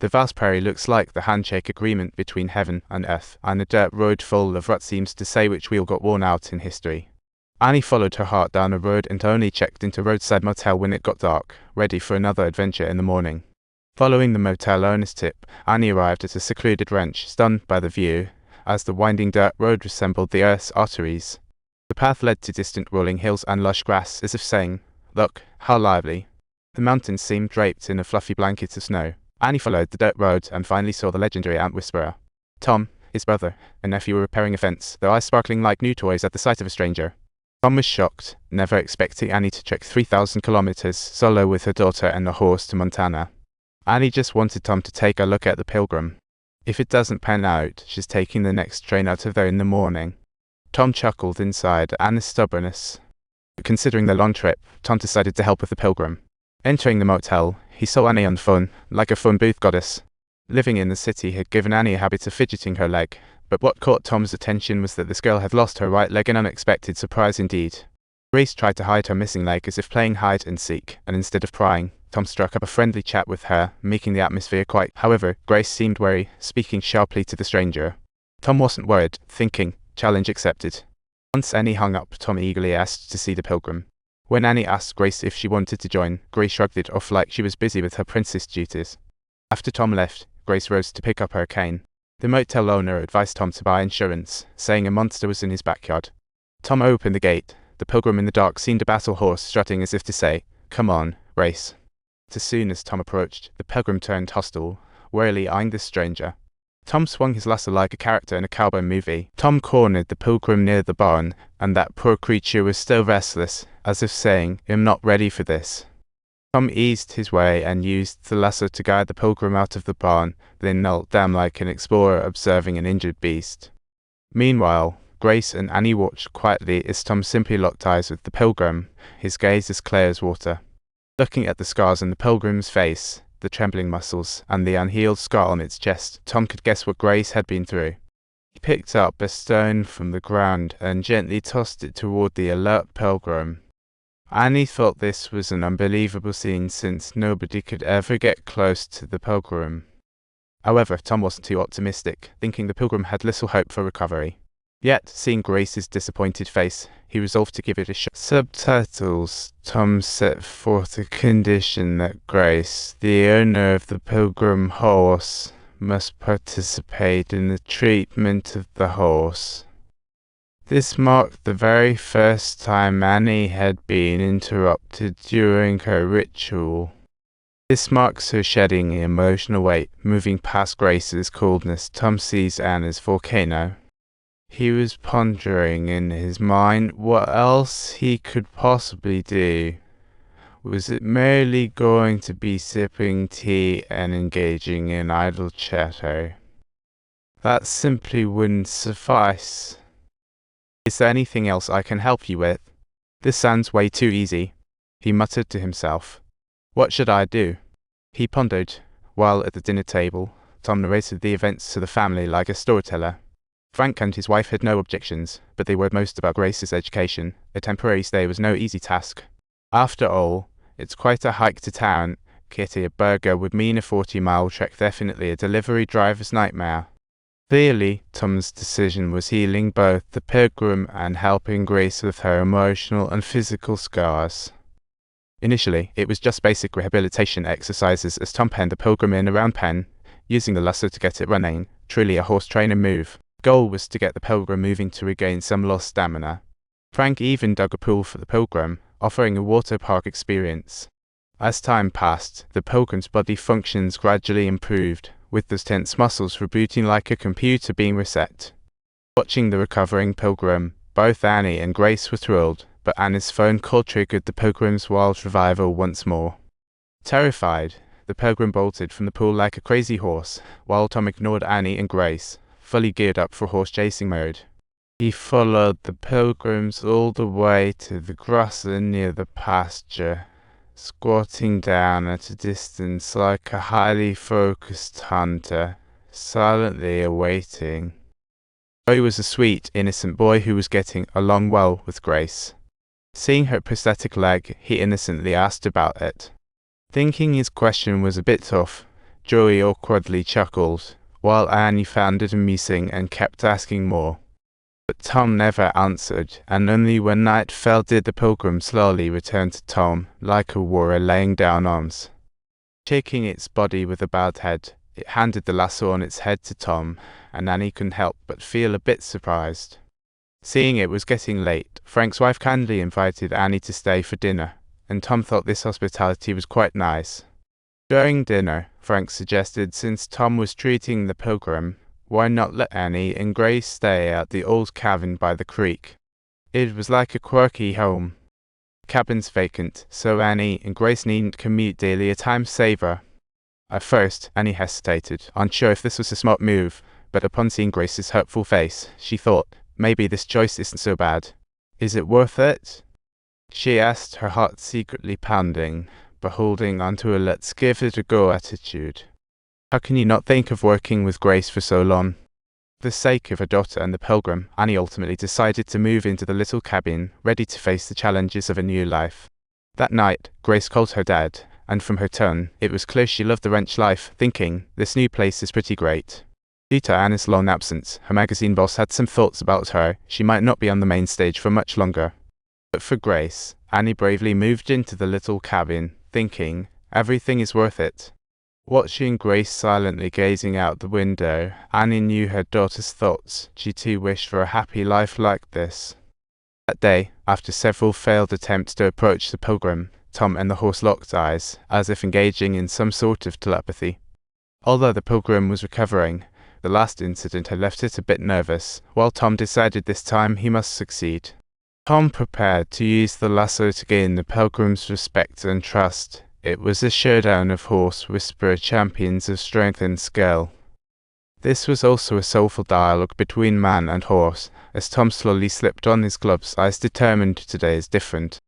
The vast prairie looks like the handshake agreement between heaven and earth, and a dirt road full of ruts seems to say which wheel got worn out in history. Annie followed her heart down the road and only checked into a roadside motel when it got dark, ready for another adventure in the morning. Following the motel owner's tip, Annie arrived at a secluded ranch, stunned by the view, as the winding dirt road resembled the earth's arteries. The path led to distant rolling hills and lush grass, as if saying, "Look, how lively." The mountains seemed draped in a fluffy blanket of snow. Annie followed the dirt road and finally saw the legendary ant whisperer. Tom, his brother, and nephew were repairing a fence, their eyes sparkling like new toys at the sight of a stranger. Tom was shocked, never expecting Annie to trek 3,000 kilometers solo with her daughter and a horse to Montana. Annie just wanted Tom to take a look at the Pilgrim. If it doesn't pan out, she's taking the next train out of there in the morning. Tom chuckled inside at Annie's stubbornness. Considering the long trip, Tom decided to help with the Pilgrim. Entering the motel, he saw Annie on the phone, like a phone booth goddess. Living in the city had given Annie a habit of fidgeting her leg, but what caught Tom's attention was that this girl had lost her right leg, an unexpected surprise indeed. Grace tried to hide her missing leg as if playing hide and seek, and instead of prying, Tom struck up a friendly chat with her, making the atmosphere quiet. However, Grace seemed wary, speaking sharply to the stranger. Tom wasn't worried, thinking, challenge accepted. Once Annie hung up, Tom eagerly asked to see the Pilgrim. When Annie asked Grace if she wanted to join, Grace shrugged it off like she was busy with her princess duties. After Tom left, Grace rose to pick up her cane. The motel owner advised Tom to buy insurance, saying a monster was in his backyard. Tom opened the gate. The Pilgrim in the dark seemed a battle horse, strutting as if to say, "Come on, race." As soon as Tom approached, the Pilgrim turned hostile, warily eyeing the stranger. Tom swung his lasso like a character in a cowboy movie. Tom cornered the Pilgrim near the barn, and that poor creature was still restless, as if saying, "I'm not ready for this." Tom eased his way and used the lasso to guide the Pilgrim out of the barn, then knelt down like an explorer observing an injured beast. Meanwhile, Grace and Annie watched quietly as Tom simply locked eyes with the Pilgrim, his gaze as clear as water. Looking at the scars on the Pilgrim's face, the trembling muscles, and the unhealed scar on its chest, Tom could guess what Grace had been through. He picked up a stone from the ground and gently tossed it toward the alert Pilgrim. Annie thought this was an unbelievable scene since nobody could ever get close to the Pilgrim. However, Tom wasn't too optimistic, thinking the Pilgrim had little hope for recovery. Yet, seeing Grace's disappointed face, he resolved to give it a shot. Subtitles. Tom set forth a condition that Grace, the owner of the Pilgrim horse, must participate in the treatment of the horse. This marked the very first time Annie had been interrupted during her ritual. This marks her shedding emotional weight, moving past Grace's coldness. Tom sees Anna's volcano. He was pondering in his mind what else he could possibly do. Was it merely going to be sipping tea and engaging in idle chatter? That simply wouldn't suffice. Is there anything else I can help you with? This sounds way too easy, he muttered to himself. What should I do? He pondered, while at the dinner table, Tom narrated the events to the family like a storyteller. Frank and his wife had no objections, but they worried most about Grace's education. A temporary stay was no easy task. After all, it's quite a hike to town. Kitty, a burger would mean a 40-mile trek, definitely a delivery driver's nightmare. Clearly, Tom's decision was healing both the Pilgrim and helping Grace with her emotional and physical scars. Initially, it was just basic rehabilitation exercises as Tom penned the Pilgrim in a round pen, using the lasso to get it running, truly a horse trainer move. The goal was to get the Pilgrim moving to regain some lost stamina. Frank even dug a pool for the Pilgrim, offering a water park experience. As time passed, the Pilgrim's body functions gradually improved, with those tense muscles rebooting like a computer being reset. Watching the recovering Pilgrim, both Annie and Grace were thrilled, but Annie's phone call triggered the Pilgrim's wild revival once more. Terrified, the Pilgrim bolted from the pool like a crazy horse, while Tom ignored Annie and Grace, fully geared up for horse chasing mode. He followed the Pilgrims all the way to the grass near the pasture, squatting down at a distance like a highly focused hunter, silently awaiting. He was a sweet, innocent boy who was getting along well with Grace. Seeing her prosthetic leg, he innocently asked about it. Thinking his question was a bit tough, Joey awkwardly chuckled, while Annie found it amusing and kept asking more. But Tom never answered, and only when night fell did the Pilgrim slowly return to Tom, like a warrior laying down arms. Shaking its body with a bowed head, it handed the lasso on its head to Tom, and Annie couldn't help but feel a bit surprised. Seeing it was getting late, Frank's wife kindly invited Annie to stay for dinner, and Tom thought this hospitality was quite nice. During dinner, Frank suggested since Tom was treating the Pilgrim, why not let Annie and Grace stay at the old cabin by the creek? It was like a quirky home. The cabin's vacant, so Annie and Grace needn't commute daily, a time saver. At first, Annie hesitated, unsure if this was a smart move, but upon seeing Grace's hopeful face, she thought, maybe this choice isn't so bad. Is it worth it? She asked, her heart secretly pounding, but holding onto a let's give it a go attitude. How can you not think of working with Grace for so long? For the sake of her daughter and the Pilgrim, Annie ultimately decided to move into the little cabin, ready to face the challenges of a new life. That night, Grace called her dad, and from her tone, it was clear she loved the ranch life, thinking, this new place is pretty great. Due to Annie's long absence, her magazine boss had some thoughts about her. She might not be on the main stage for much longer. But for Grace, Annie bravely moved into the little cabin, thinking, everything is worth it. Watching Grace silently gazing out the window, Annie knew her daughter's thoughts. She too wished for a happy life like this. That day, after several failed attempts to approach the Pilgrim, Tom and the horse locked eyes, as if engaging in some sort of telepathy. Although the Pilgrim was recovering, the last incident had left it a bit nervous, while Tom decided this time he must succeed. Tom prepared to use the lasso to gain the Pilgrim's respect and trust. It was a showdown of horse whisperer champions of strength and skill. This was also a soulful dialogue between man and horse, as Tom slowly slipped on his gloves, eyes determined today is different.